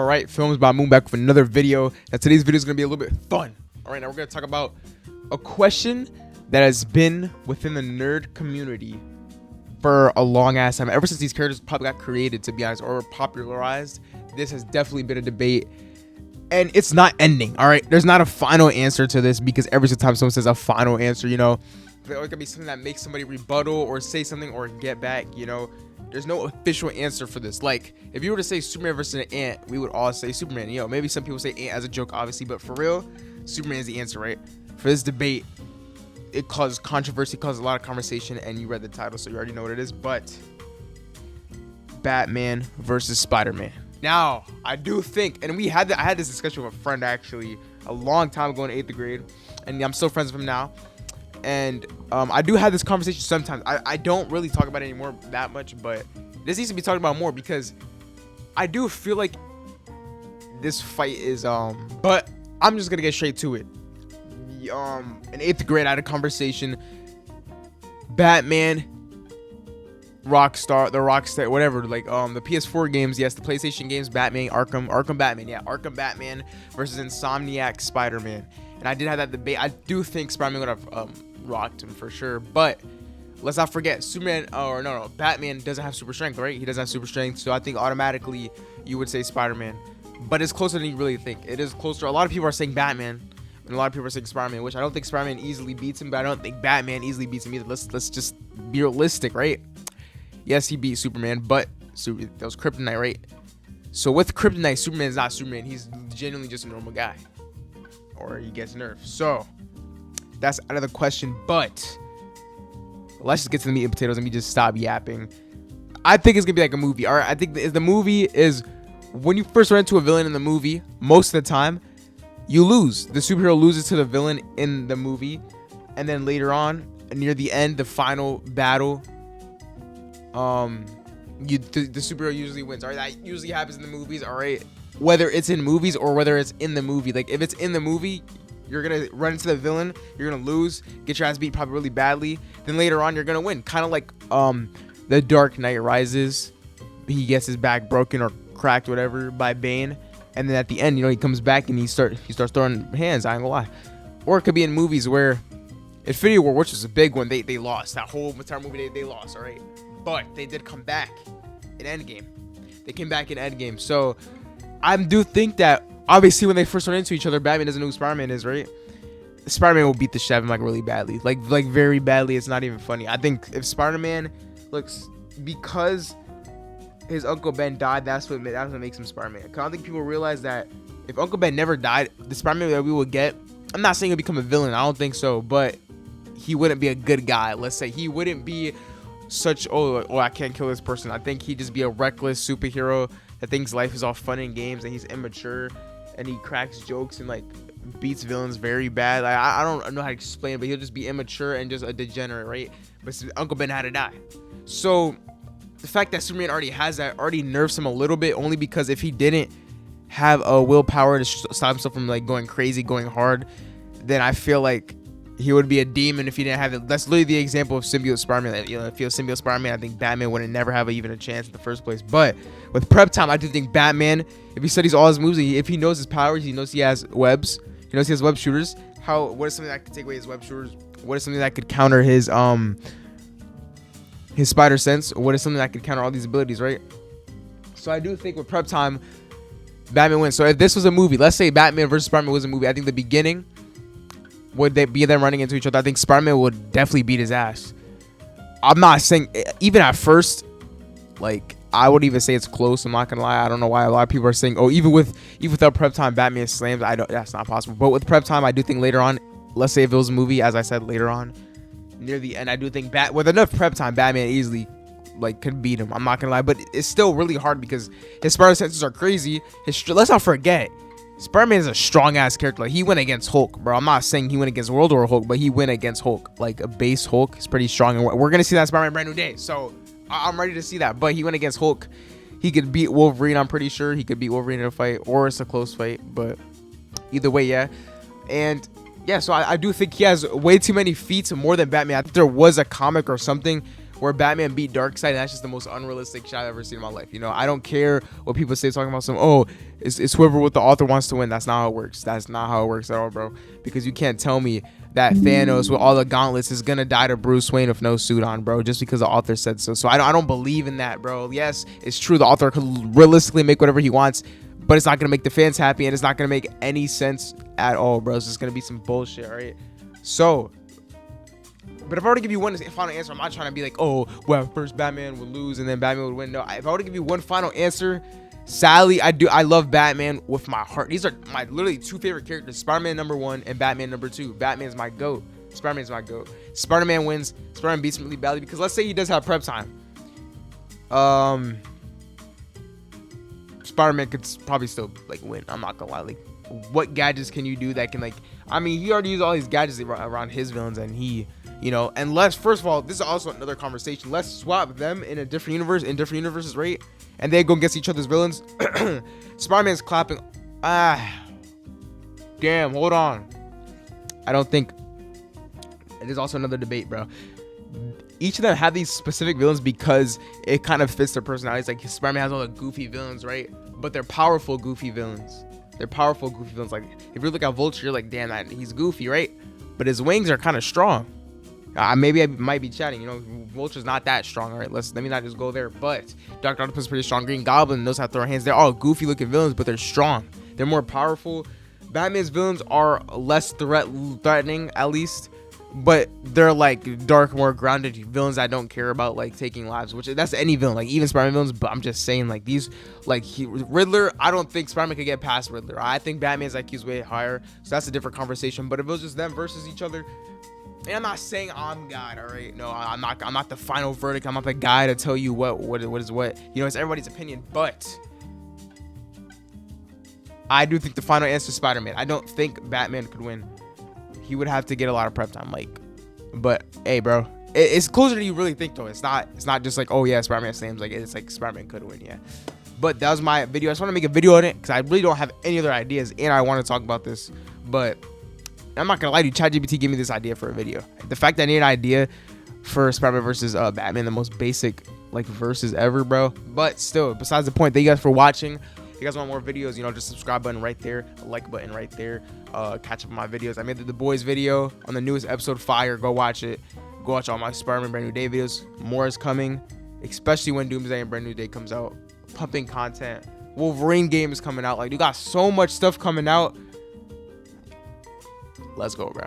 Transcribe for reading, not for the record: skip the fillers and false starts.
Alright, Films by Moon back with another video. Now today's video is going to be a little bit fun. Alright, now we're going to talk about a question that has been within the nerd community for a long ass time. Ever since these characters probably got created, to be honest, or popularized, this has definitely been a debate. And it's not ending, alright? There's not a final answer to this, because every single time someone says a final answer, you know, there's always going to be something that makes somebody rebuttal or say something or get back, you know. There's no official answer for this. Like, if you were to say Superman versus an ant, we would all say Superman. You know, maybe some people say ant as a joke, obviously, but for real, Superman is the answer, right? For this debate, it caused controversy, caused a lot of conversation, and you read the title, so you already know what it is. But Batman versus Spider-Man. Now, I do think, and I had this discussion with a friend actually a long time ago in 8th grade, and I'm still friends with him now. And I do have this conversation sometimes. I don't really talk about it anymore that much, but this needs to be talked about more, because I do feel like this fight is but I'm just gonna get straight to it. In 8th grade, I had a conversation. Batman, Rockstar, whatever, like the PS4 games, yes, the PlayStation games, Batman, Arkham Batman versus Insomniac Spider-Man. And I did have that debate. I do think Spider-Man would have rocked him for sure, but let's not forget, Batman doesn't have super strength, right? He doesn't have super strength, so I think automatically you would say Spider-Man. But it's closer than you really think. It is closer. A lot of people are saying Batman, and a lot of people are saying Spider-Man, which I don't think Spider-Man easily beats him, but I don't think Batman easily beats him either. Let's just be realistic, right? Yes, he beat Superman, but that was Kryptonite, right? So with Kryptonite, Superman is not Superman. He's genuinely just a normal guy, or he gets nerfed. So that's out of the question. But let's just get to the meat and potatoes. Let me just stop yapping. I think it's gonna be like a movie. All right, I think the movie is, when you first run into a villain in the movie, most of the time you lose. The superhero loses to the villain in the movie, and then later on, near the end, the final battle, the superhero usually wins. All right, that usually happens in the movies. All right, whether it's in movies or whether it's in the movie. Like, if it's in the movie, you're gonna run into the villain, you're gonna lose, get your ass beat probably really badly, then later on you're gonna win. Kind of like the Dark Knight Rises. He gets his back broken or cracked, whatever, by Bane, and then at the end, you know, he comes back and he starts throwing hands. I ain't gonna lie. Or it could be in movies where Infinity War, which is a big one, they lost. That whole entire movie they lost, all right? But they did come back in Endgame. They came back in Endgame. So I do think that, obviously, when they first run into each other, Batman doesn't know who Spider-Man is, right? Spider-Man will beat the shit out of him, like, really badly. Like very badly. It's not even funny. I think if Spider-Man looks, because his Uncle Ben died, that's what makes him Spider-Man. I don't think people realize that if Uncle Ben never died, the Spider-Man that we would get, I'm not saying he'll become a villain. I don't think so. But he wouldn't be a good guy. Let's say he wouldn't be such, I can't kill this person. I think he'd just be a reckless superhero that thinks life is all fun and games, and he's immature, and he cracks jokes and like beats villains very bad. Like, I don't know how to explain it, but he'll just be immature and just a degenerate, right? But Uncle Ben had to die. So the fact that Superman already has that already nerfs him a little bit, only because if he didn't have a willpower to stop himself from like going crazy, going hard, then I feel like he would be a demon if he didn't have it. That's literally the example of symbiote Spider-Man. You know, if he was symbiote Spider-Man, I think Batman wouldn't never have even a chance in the first place. But with prep time, I do think Batman, if he studies all his moves, if he knows his powers, he knows he has webs, he knows he has web shooters. What is something that could take away his web shooters? What is something that could counter his spider sense? What is something that could counter all these abilities, right? So I do think with prep time, Batman wins. So if this was a movie, let's say Batman versus Spider-Man was a movie, I think the beginning would they be them running into each other, I think Spider-Man would definitely beat his ass. I'm not saying, even at first, like, I would even say it's close. I'm not gonna lie. I don't know why a lot of people are saying, even without prep time, Batman slams. That's not possible. But with prep time, I do think later on, let's say if it was a movie, as I said, later on, near the end, I do think with enough prep time, Batman easily could beat him. I'm not gonna lie, but it's still really hard because his spider senses are crazy. Let's not forget, Spider-Man is a strong ass character. Like, he went against Hulk, bro. I'm not saying he went against World War Hulk, but he went against Hulk. Like, a base Hulk is pretty strong, and we're gonna see that Spider-Man Brand New Day. So I'm ready to see that. But he went against Hulk. He could beat Wolverine. I'm pretty sure he could beat Wolverine in a fight, or it's a close fight. But either way, yeah. And yeah, so I do think he has way too many feats, more than Batman. I think there was a comic or something where Batman beat Darkseid, and that's just the most unrealistic shit I've ever seen in my life. You know, I don't care what people say talking about it's whoever what the author wants to win. That's not how it works. That's not how it works at all, bro. Because you can't tell me that Thanos with all the gauntlets is gonna die to Bruce Wayne with no suit on, bro, just because the author said so. So I don't believe in that, bro. Yes, it's true. The author could realistically make whatever he wants, but it's not gonna make the fans happy, and it's not gonna make any sense at all, bro. It's just gonna be some bullshit, all right? So, but if I were to give you one final answer, I'm not trying to be like, oh, well, first Batman would lose and then Batman would win. No, if I were to give you one final answer, sadly, I love Batman with my heart. These are my literally two favorite characters, Spider-Man #1 and Batman #2. Batman's my GOAT. Spider-Man's my GOAT. Spider-Man wins. Spider-Man beats him really badly because let's say he does have prep time. Spider-Man could probably still like win. I'm not gonna lie. Like, what gadgets can you do that can like? I mean, he already used all these gadgets around his villains, and he, you know, and let's first of all, this is also another conversation. Let's swap them in a different universe, in different universes, right? And they go against each other's villains. Spider-Man's clapping. Damn. Hold on. I don't think. It is also another debate, bro. Each of them have these specific villains because it kind of fits their personalities. Like Spider-Man has all the goofy villains, right? But they're powerful goofy villains. They're powerful goofy villains. Like if you look at Vulture, you're like, damn, that he's goofy, right? But his wings are kind of strong. Maybe I might be chatting. You know, Vulture's not that strong. All right, let me not just go there. But Dr. Octopus is pretty strong. Green Goblin knows how to throw hands. They're all goofy looking villains, but they're strong. They're more powerful. Batman's villains are less threatening, at least. But they're like dark, more grounded villains I don't care about like taking lives, which that's any villain, like even Spider-Man villains. But I'm just saying, like these, like Riddler, I don't think Spider-Man could get past Riddler. I think Batman's IQ is way higher, so that's a different conversation. But if it was just them versus each other, and I'm not saying I'm God, all right? No, I'm not the final verdict. I'm not the guy to tell you what is what. You know, it's everybody's opinion. But I do think the final answer is Spider-Man. I don't think Batman could win. He would have to get a lot of prep time, like. But hey, bro, it's closer than you really think, though. It's not just like, oh yeah, Spider-Man slams. Like it's like Spider-Man could win, yeah. But that was my video. I just want to make a video on it because I really don't have any other ideas, and I want to talk about this. But I'm not gonna lie to you, ChatGPT gave me this idea for a video. The fact that I need an idea for Spider-Man versus Batman, the most basic like versus ever, bro. But still, besides the point, thank you guys for watching. If you guys want more videos, you know, just subscribe button right there, a like button right there. Catch up on my videos. I made the Boys video on the newest episode, Fire. Go watch it. Go watch all my Spider-Man Brand New Day videos. More is coming, especially when Doomsday and Brand New Day comes out. Pumping content. Wolverine game is coming out. Like, you got so much stuff coming out. Let's go, bro.